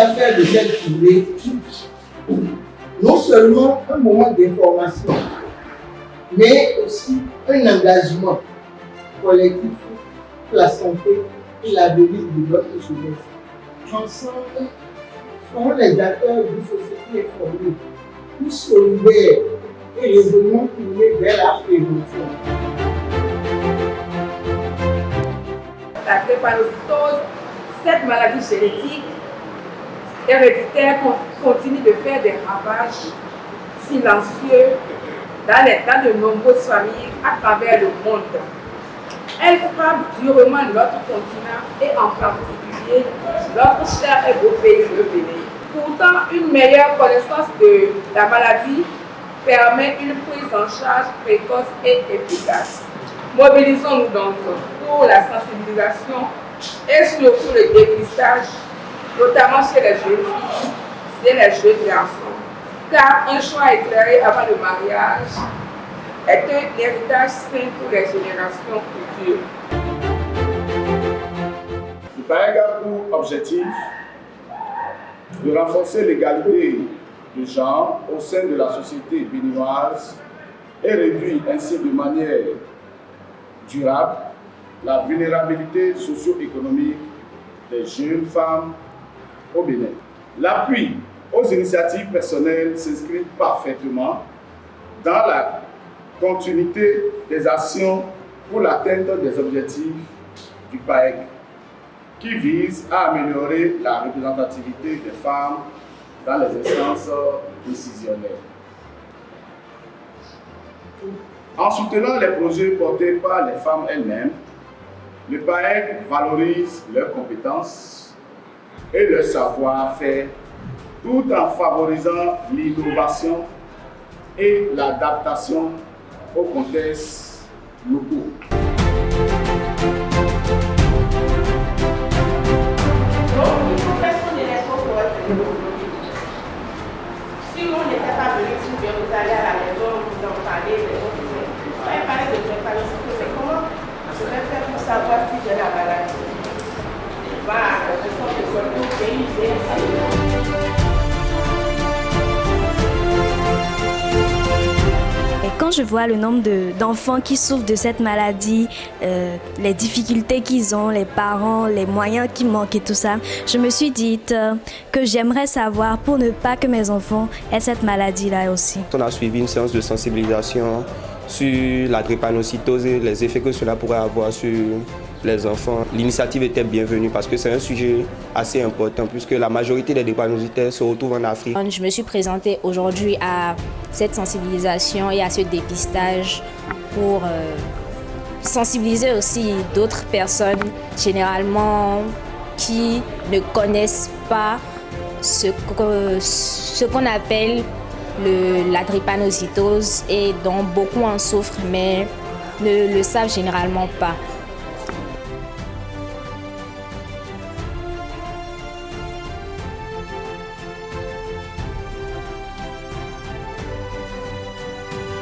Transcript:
à faire de cette journée non seulement un moment d'information, mais aussi un engagement collectif pour la santé et l'avenir de notre jeunesse. Ensemble, seront les acteurs d'une société informée, plus solidaire et résolument tournée vers la prévention. La drépanocytose, cette maladie génétique héréditaire continue de faire des ravages silencieux dans de nombreuses familles à travers le monde. Elle frappe durement notre continent et en particulier notre cher et beau pays, le Bénin. Pourtant, une meilleure connaissance de la maladie permet une prise en charge précoce et efficace. Mobilisons-nous donc pour la sensibilisation et surtout le dépistage, notamment chez les jeunes filles et les jeunes garçons, car un choix éclairé avant le mariage est un héritage sain pour les générations futures. Le PAEG a pour objectif de renforcer l'égalité de genre au sein de la société béninoise et réduire ainsi de manière durable la vulnérabilité socio-économique des jeunes femmes au Bénin. L'appui aux initiatives personnelles s'inscrit parfaitement dans la continuité des actions pour l'atteinte des objectifs du PAEG, qui vise à améliorer la représentativité des femmes dans les instances décisionnelles. En soutenant les projets portés par les femmes elles-mêmes, le PAEG valorise leurs compétences et leur savoir-faire tout en favorisant l'innovation et l'adaptation aux contextes locaux. Si on n'était pas venu, si vous allez à la maison, vous en parlez, on va parler de drépanocytose, c'est comment je vais faire pour savoir si j'ai la maladie. Je sens que c'est tout pays, Et quand je vois le nombre d'enfants qui souffrent de cette maladie, les difficultés qu'ils ont, les parents, les moyens qui manquent et tout ça, je me suis dit que j'aimerais savoir pour ne pas que mes enfants aient cette maladie-là aussi. On a suivi une séance de sensibilisation sur la drépanocytose et les effets que cela pourrait avoir sur les enfants. L'initiative était bienvenue parce que c'est un sujet assez important puisque la majorité des drépanocytaires se retrouvent en Afrique. Je me suis présentée aujourd'hui à cette sensibilisation et à ce dépistage pour sensibiliser aussi d'autres personnes généralement qui ne connaissent pas ce qu'on appelle la drépanocytose et dont beaucoup en souffrent mais ne le savent généralement pas.